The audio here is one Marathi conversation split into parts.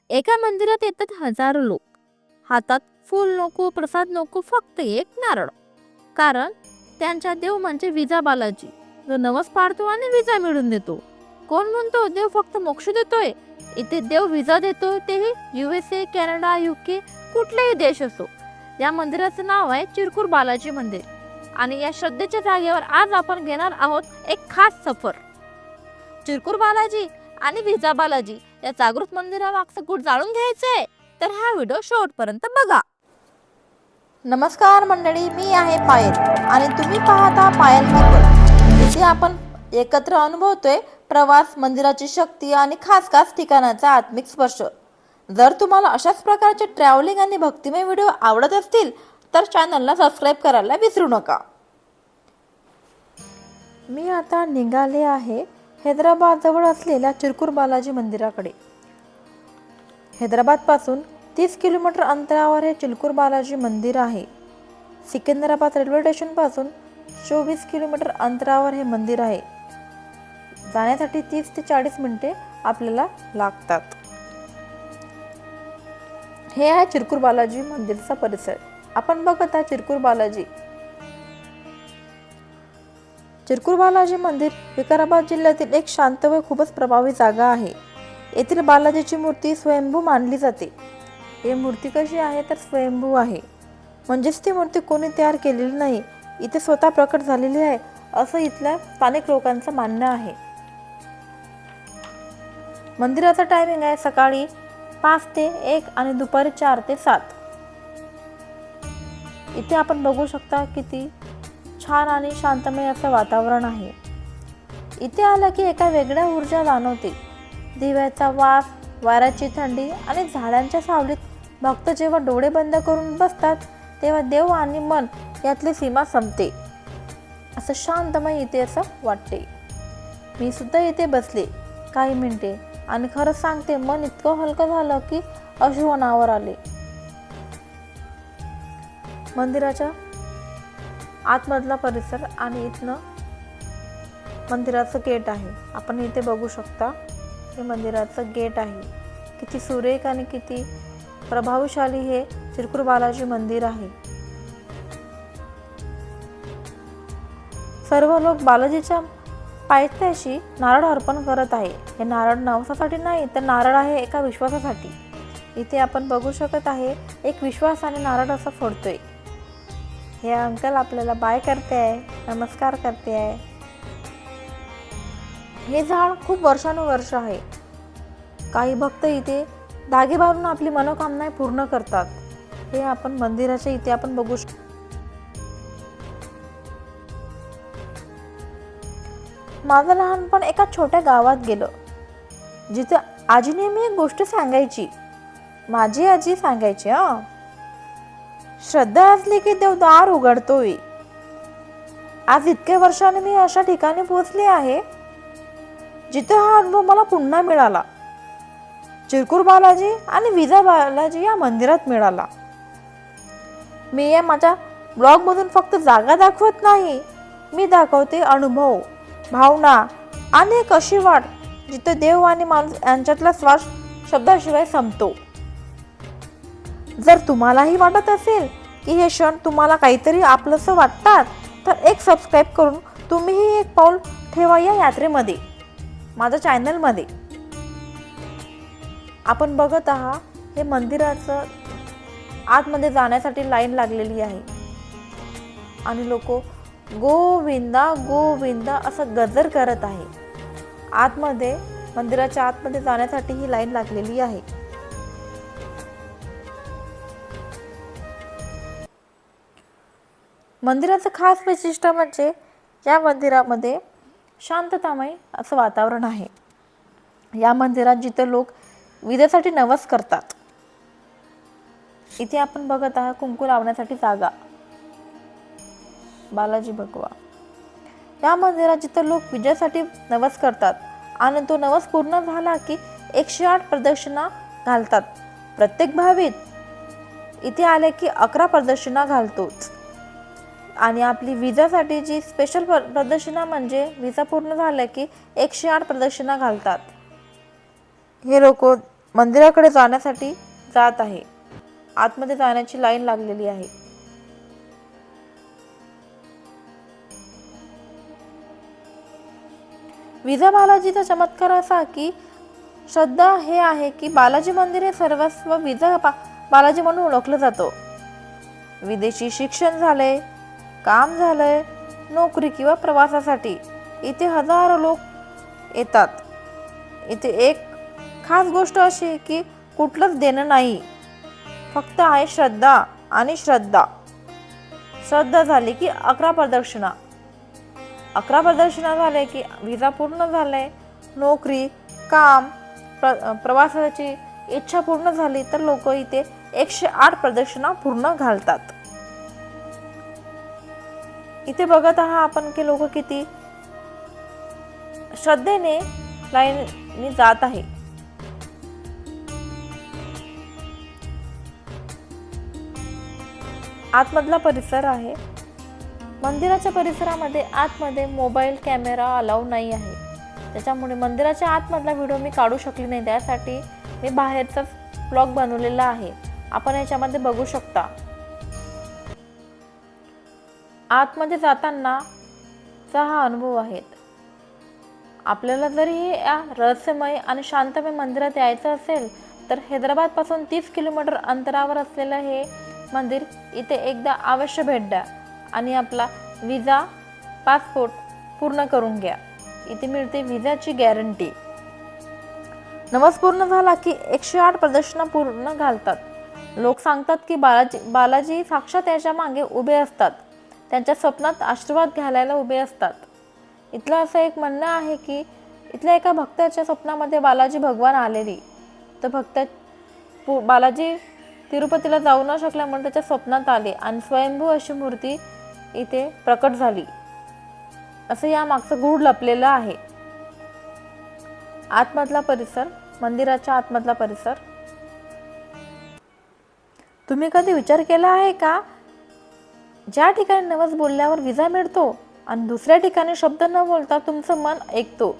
एका मंदिरात येतात हजारो लोक. हातात फूल नको, प्रसाद नको, फक्त एक नारळ. कारण त्यांचा देव म्हणजे विजा बालाजी, जो नवस पाडतो आणि विजा मिळून देतो. कोण म्हणतो देव फक्त मोक्ष देतोय? इथे देव विजा देतो, तेही USA, कॅनडा, UK, कुठलेही देश असो. या मंदिराचं नाव आहे चिरकुर बालाजी मंदिर. आणि या श्रद्धेच्या जागेवर आज आपण घेणार आहोत एक खास सफर. चिरकुर बालाजी आणि विजा बालाजी या जागृत मंदिरामागचं गुट जाणून घ्यायचंय तर हा व्हिडिओ शेवटपर्यंत बघा. नमस्कार मंडळी, मी आहे पायल आणि तुम्ही पाहता पायल पीपल. इथे आपण एकत्र अनुभवतोय प्रवास, मंदिराची शक्ती आणि खास खास ठिकाणाचा आत्मिक स्पर्श. जर तुम्हाला अशाच प्रकारचे ट्रॅव्हलिंग आणि भक्तिमय व्हिडिओ आवडत असतील तर चॅनलला सबस्क्राईब करायला विसरू नका. मी आता निघाले आहे हैदराबाद जवळ असलेल्या चिरकुर बालाजी मंदिराकडे. हैदराबादपासून 30 किलोमीटर अंतरावर हे चिरकुर बालाजी मंदिर आहे. सिकंदराबाद रेल्वे स्टेशनपासून 24 किलोमीटर अंतरावर हे मंदिर आहे. जाण्यासाठी 30 ते 40 मिनिटे आपल्याला लागतात. हे आहे चिरकुर बालाजी मंदिरचा परिसर. आपण बघत आहे चिरकुर बालाजी. चिरकुर बालाजी मंदिर विकाराबाद जिल्ह्यातील एक शांत व खूपच प्रभावी जागा आहे. येथील बालाजीची मूर्ती स्वयंभू मानली जाते. ही मूर्ती कशी आहे तर स्वयंभू आहे, म्हणजेच ती मूर्ती कोणी तयार केलेली नाही, इथे स्वतः प्रकट झालेली आहे असं इथल्या स्थानिक लोकांचं म्हणणं आहे. मंदिराचा टायमिंग आहे सकाळी 5 ते 1 आणि दुपारी 4 ते 7. इथे आपण बघू शकता किती छान आणि शांतमय असं वातावरण आहे. इथे आलं की एका वेगळ्या ऊर्जा जाणवते. दिव्याचा वास, वाऱ्याची थंडी आणि झाडांच्या सावलीत भक्त जेव्हा डोळे बंद करून बसतात तेव्हा देव आणि मन यातली सीमा संपते. असं शांतमय इथे असं वाटते. मी सुद्धा इथे बसले काही मिनिटे आणि खरंच सांगते, मन इतकं हलकं झालं की अश्रू अनावर आले. मंदिराच्या आतमधला परिसर आणि इथनं मंदिराचं गेट आहे. आपण इथे बघू शकता, हे मंदिराचं गेट आहे. किती सुरेख आणि किती प्रभावशाली हे चिरकुर बालाजी मंदिर आहे. सर्व लोक बालाजीच्या पायथ्याशी नारळ अर्पण करत आहे. हे नारळ नवसासाठी नाही तर नारळ आहे एका विश्वासासाठी. इथे आपण बघू शकत आहे एक विश्वासाने नारळ असं फोडतोय. हे अंकल आपल्याला बाय करते आहे, नमस्कार करते आहे. हे झाड खूप वर्षानुवर्ष आहे. काही भक्त इथे धागे बांधून आपली मनोकामना पूर्ण करतात. हे आपण मंदिराच्या इथे आपण बघू शकतो. माझं लहानपण एका छोट्या गावात गेलं, जिथे आजी नेहमी एक गोष्ट सांगायची. माझी आजी सांगायची, श्रद्धा असली की देव दार उघडतोय. आज इतक्या वर्षांनी मी अशा ठिकाणी पोहोचले आहे जिथे हा अनुभव मला पुन्हा मिळाला. चिरकुर बालाजी आणि विजा बालाजी या मंदिरात मिळाला. मी या माझ्या ब्लॉग मधून फक्त जागा दाखवत नाही, मी दाखवते अनुभव, भावना आणि एक अशी वाट जिथे देव आणि माणूस यांच्यातला श्वास शब्दाशिवाय संपतो. जर तुम्हालाही वाटत असेल की हे क्षण तुम्हाला काहीतरी आपलंसं वाटतात तर एक सबस्क्राईब करून तुम्हीही एक पाऊल ठेवा या यात्रेमध्ये, माझ्या चॅनलमध्ये. आपण बघत आहात हे मंदिराचं आतमध्ये जाण्यासाठी लाईन लागलेली आहे आणि लोक गोविंदा गोविंदा असं गजर करत आहे. आतमध्ये मंदिराच्या आतमध्ये जाण्यासाठी ही लाईन लागलेली आहे. मंदिराचं खास वैशिष्ट्य म्हणजे या मंदिरामध्ये शांततामय असं वातावरण आहे. या मंदिरात जिथे लोक विजेसाठी नवस करतात. इथे आपण बघत आहात कुंकू लावण्यासाठी जागा, बालाजी भगवा. या मंदिरात जिथे लोक विजयासाठी नवस करतात आणि तो नवस पूर्ण झाला की 108 प्रदक्षिणा घालतात. प्रत्येक भाविक इथे आले की 11 प्रदक्षिणा घालतोच. आणि आपली विजासाठी जी स्पेशल प्रदक्षिणा म्हणजे विजा पूर्ण झाल्या की 108 प्रदक्षिणा घालतात. हे लोक मंदिराकडे जाण्यासाठी जात आहे. आतमध्ये जाण्याची लाईन लागलेली आहे. विजा बालाजीचा चमत्कार असा की श्रद्धा हे आहे की बालाजी मंदिर हे सर्वस्व बालाजी म्हणून ओळखलं जातं. विदेशी शिक्षण झाले, काम झालंय, नोकरी किंवा प्रवासासाठी इथे हजारो लोक येतात. इथे एक खास गोष्ट अशी की कुठलंच देणं नाही, फक्त आहे श्रद्धा आणि श्रद्धा. श्रद्धा झाली की 11 प्रदक्षिणा. 11 प्रदक्षिणा झाले की विजा पूर्ण झाले, नोकरी, काम, प्रवासाची इच्छा पूर्ण झाली तर लोक इथे 108 प्रदक्षिणा पूर्ण घालतात. इथे बघत आहात आपण की लोक किती श्रद्धेने लाईनने जात आहे. आतमधला परिसर आहे. मंदिराच्या परिसरामध्ये आतमध्ये मोबाईल कॅमेरा अलाउ नाही आहे. त्याच्यामुळे मंदिराच्या आतमधला व्हिडिओ मी काढू शकले नाही. त्यासाठी मी बाहेरचा ब्लॉग बनवलेला आहे. आपण याच्यामध्ये बघू शकता. आतमध्ये जातानाचा हा अनुभव आहे. आपल्याला जरी या रहस्यमय आणि शांतमय मंदिरात यायचं असेल तर हैदराबाद पासून 30 किलोमीटर अंतरावर असलेलं हे मंदिर इथे एकदा अवश्य भेट द्या आणि आपला विजा पासपोर्ट पूर्ण करून घ्या. इथे मिळते विजाची गॅरंटी. नवस पूर्ण झाला की 108 प्रदक्षिणा पूर्ण घालतात. लोक सांगतात की बालाजी साक्षात याच्या मागे उभे असतात. त्यांच्या स्वप्नात आशीर्वाद घालायला उभे असतात. इथलं असं एक म्हणणं आहे की इथल्या एका भक्ताच्या स्वप्नामध्ये बालाजी भगवान आलेली. तर भक्त बालाजी तिरुपतीला जाऊ न शकल्यामुळे त्याच्या स्वप्नात आले आणि स्वयंभू अशी मूर्ती इथे प्रकट झाली. असं या मागचं गूढ लपलेलं आहे. आतमधला परिसर, मंदिराच्या आतमधला परिसर. तुम्ही कधी विचार केला आहे का ज्या ठिकाणी नवस बोलल्यावर विजा मिळतो आणि दुसऱ्या ठिकाणी शब्द न बोलता तुमचं मन ऐकतो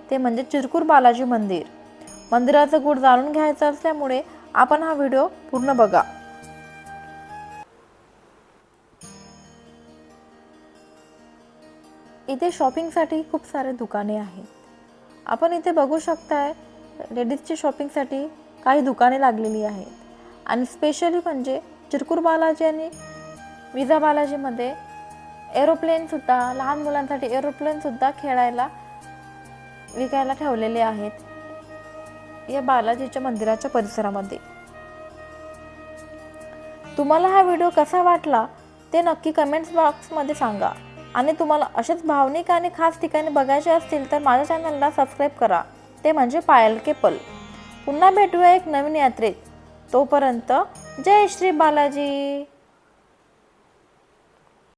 ते म्हणजे चिरकुर बालाजी मंदिर. मंदिराचं गूढ जाणून घ्यायचं असल्यामुळे आपण हा व्हिडिओ पूर्ण बघा. इथे शॉपिंगसाठी खूप सारे दुकाने आहेत. आपण इथे बघू शकताय लेडीजची शॉपिंगसाठी काही दुकाने लागलेली आहेत. आणि स्पेशली म्हणजे चिरकुर बालाजी आणि विजा बालाजीमध्ये एरोप्लेनसुद्धा, लहान मुलांसाठी एरोप्लेनसुद्धा खेळायला विकायला ठेवलेले आहेत या बालाजीच्या मंदिराच्या परिसरामध्ये. तुम्हाला हा व्हिडिओ कसा वाटला ते नक्की कमेंट्स बॉक्समध्ये सांगा. आणि तुम्हाला असेच भावनिक आणि खास ठिकाणी बघायचे असतील तर माझ्या चॅनलला सबस्क्राईब करा, ते म्हणजे पायल के पल. पुन्हा भेटूया एक नवीन यात्रेत. तोपर्यंत जय श्री बालाजी.